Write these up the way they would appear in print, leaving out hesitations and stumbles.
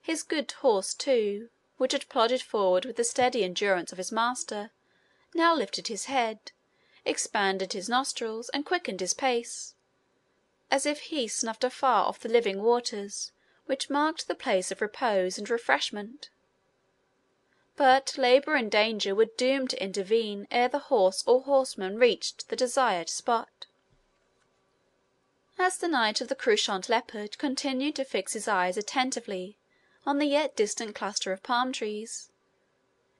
His good horse, too, which had plodded forward with the steady endurance of his master, now lifted his head, expanded his nostrils, and quickened his pace, as if he snuffed afar off the living waters which marked the place of repose and refreshment. But labour and danger were doomed to intervene ere the horse or horseman reached the desired spot. As the knight of the couchant leopard continued to fix his eyes attentively on the yet distant cluster of palm trees,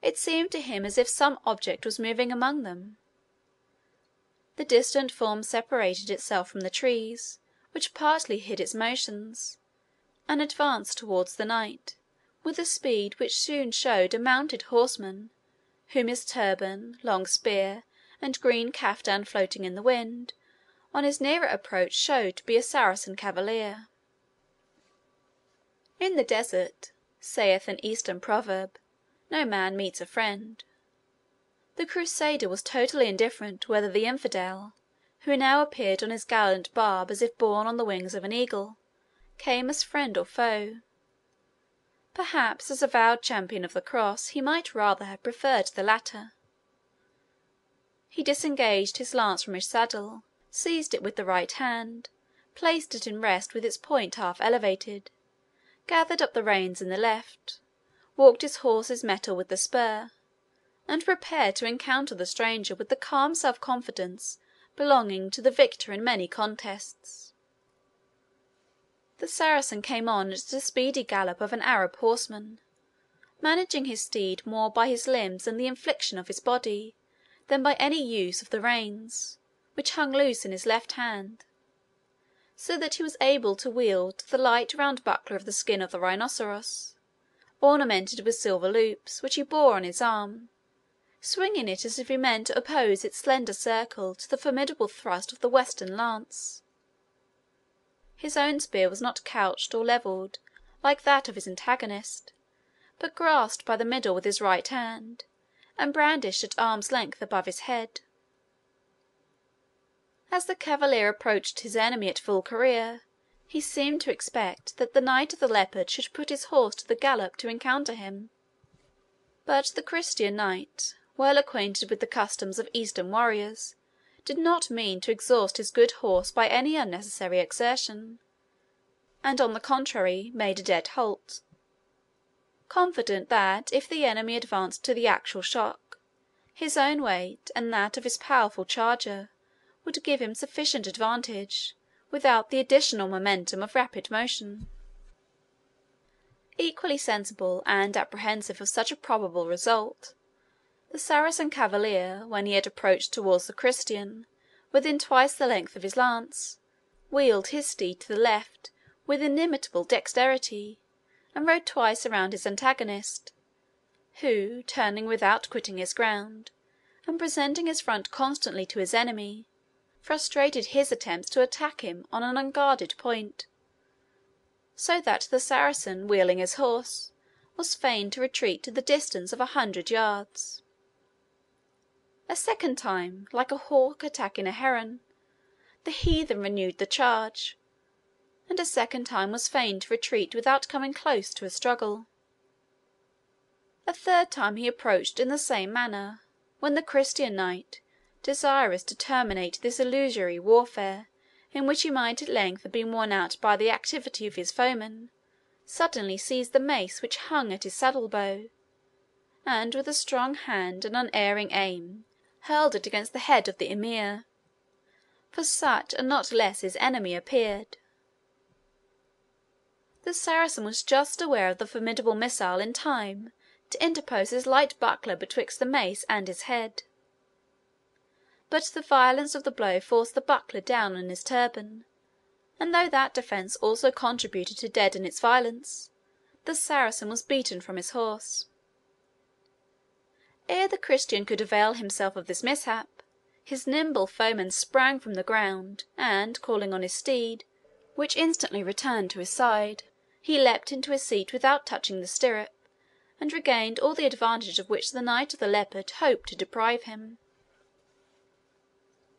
it seemed to him as if some object was moving among them. The distant form separated itself from the trees, which partly hid its motions, and advanced towards the knight, with a speed which soon showed a mounted horseman, whom his turban, long spear, and green caftan floating in the wind, on his nearer approach showed to be a Saracen cavalier. In the desert, saith an Eastern proverb, no man meets a friend. The Crusader was totally indifferent whether the infidel, who now appeared on his gallant barb as if borne on the wings of an eagle, came as friend or foe. Perhaps as avowed champion of the cross he might rather have preferred the latter. He disengaged his lance from his saddle, seized it with the right hand, placed it in rest with its point half elevated, gathered up the reins in the left, walked his horse's mettle with the spur, and prepared to encounter the stranger with the calm self-confidence belonging to the victor in many contests. The Saracen came on at the speedy gallop of an Arab horseman, managing his steed more by his limbs and the inflexion of his body than by any use of the reins, which hung loose in his left hand, so that he was able to wield the light round buckler of the skin of the rhinoceros, ornamented with silver loops, which he bore on his arm, swinging it as if he meant to oppose its slender circle to the formidable thrust of the Western lance. His own spear was not couched or levelled like that of his antagonist, but grasped by the middle with his right hand, and brandished at arm's length above his head. As the cavalier approached his enemy at full career, he seemed to expect that the knight of the leopard should put his horse to the gallop to encounter him. But the Christian knight, well acquainted with the customs of Eastern warriors, did not mean to exhaust his good horse by any unnecessary exertion, and on the contrary made a dead halt, confident that if the enemy advanced to the actual shock, his own weight and that of his powerful charger would give him sufficient advantage without the additional momentum of rapid motion. Equally sensible and apprehensive of such a probable result, the Saracen cavalier, when he had approached towards the Christian, within twice the length of his lance, wheeled his steed to the left with inimitable dexterity, and rode twice around his antagonist, who, turning without quitting his ground, and presenting his front constantly to his enemy, frustrated his attempts to attack him on an unguarded point, so that the Saracen, wheeling his horse, was fain to retreat to the distance of 100 yards. A second time, like a hawk attacking a heron, the heathen renewed the charge, and a second time was fain to retreat without coming close to a struggle. A third time he approached in the same manner, when the Christian knight, desirous to terminate this illusory warfare, in which he might at length have been worn out by the activity of his foeman, suddenly seized the mace which hung at his saddle-bow, and with a strong hand and unerring aim hurled it against the head of the emir, for such and not less his enemy appeared. The Saracen was just aware of the formidable missile in time to interpose his light buckler betwixt the mace and his head, but the violence of the blow forced the buckler down on his turban, and though that defence also contributed to deaden its violence, the Saracen was beaten from his horse. Ere the Christian could avail himself of this mishap, his nimble foeman sprang from the ground, and calling on his steed, which instantly returned to his side, he leapt into his seat without touching the stirrup, and regained all the advantage of which the knight of the leopard hoped to deprive him.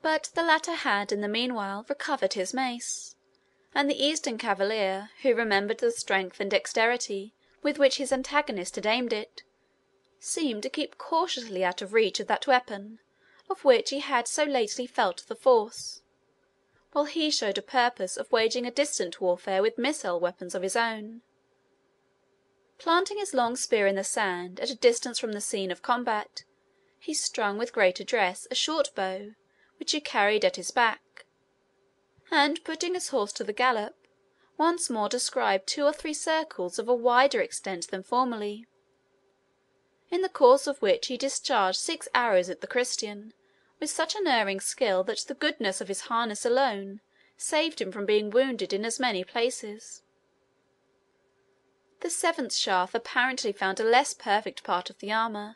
But the latter had in the meanwhile recovered his mace, and the Eastern cavalier, who remembered the strength and dexterity with which his antagonist had aimed it, seemed to keep cautiously out of reach of that weapon of which he had so lately felt the force, while he showed a purpose of waging a distant warfare with missile weapons of his own. Planting his long spear in the sand at a distance from the scene of combat, he strung with great address a short bow which he carried at his back, and putting his horse to the gallop, once more described 2 or 3 circles of a wider extent than formerly, in the course of which he discharged 6 arrows at the Christian with such unerring skill that the goodness of his harness alone saved him from being wounded in as many places. The 7th shaft apparently found a less perfect part of the armour,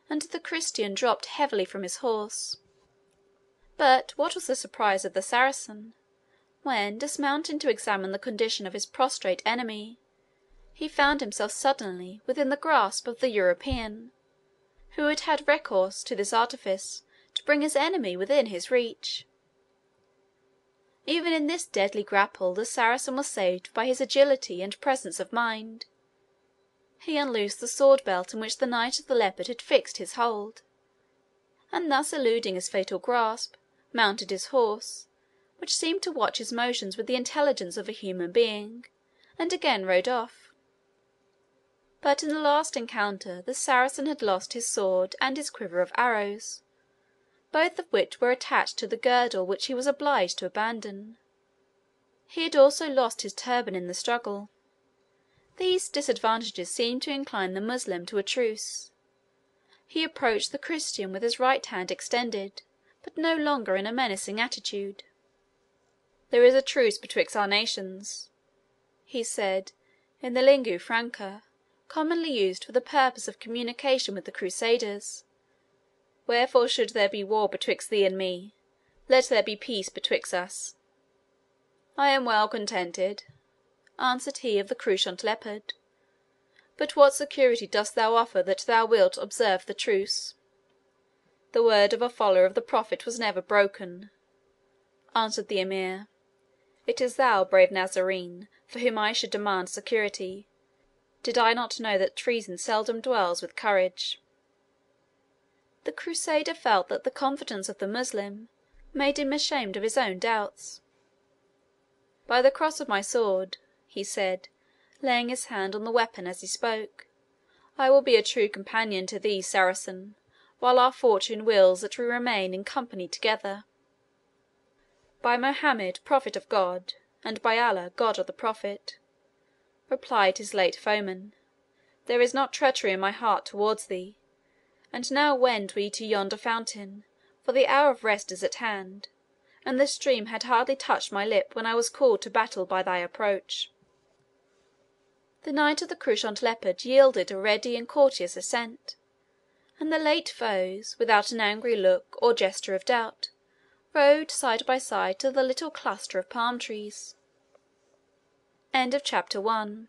and the Christian dropped heavily from his horse. But what was the surprise of the Saracen, when, dismounting to examine the condition of his prostrate enemy, he found himself suddenly within the grasp of the European, who had had recourse to this artifice to bring his enemy within his reach. Even in this deadly grapple the Saracen was saved by his agility and presence of mind. He unloosed the sword belt in which the Knight of the Leopard had fixed his hold, and thus eluding his fatal grasp, mounted his horse, which seemed to watch his motions with the intelligence of a human being, and again rode off. But in the last encounter the Saracen had lost his sword and his quiver of arrows, both of which were attached to the girdle which he was obliged to abandon. He had also lost his turban in the struggle. These disadvantages seemed to incline the Moslem to a truce. He approached the Christian with his right hand extended, but no longer in a menacing attitude. "There is a truce betwixt our nations," he said, in the lingua franca, commonly used for the purpose of communication with the Crusaders. "Wherefore should there be war betwixt thee and me? Let there be peace betwixt us." "I am well contented," answered he of the couchant leopard. "But what security dost thou offer that thou wilt observe the truce?" "The word of a follower of the Prophet was never broken," answered the Emir. "It is thou, brave Nazarene, for whom I should demand security, did I not know that treason seldom dwells with courage." The Crusader felt that the confidence of the Moslem made him ashamed of his own doubts. "By the cross of my sword," he said, laying his hand on the weapon as he spoke, "I will be a true companion to thee, Saracen, while our fortune wills that we remain in company together." "By Mohammed, Prophet of God, and by Allah, God of the Prophet," replied his late foeman, "there is not treachery in my heart towards thee. And now wend we to yonder fountain, for the hour of rest is at hand, and the stream had hardly touched my lip when I was called to battle by thy approach." The Knight of the couchant leopard yielded a ready and courteous assent, and the late foes, without an angry look or gesture of doubt, rode side by side to the little cluster of palm trees. CHAPTER 2.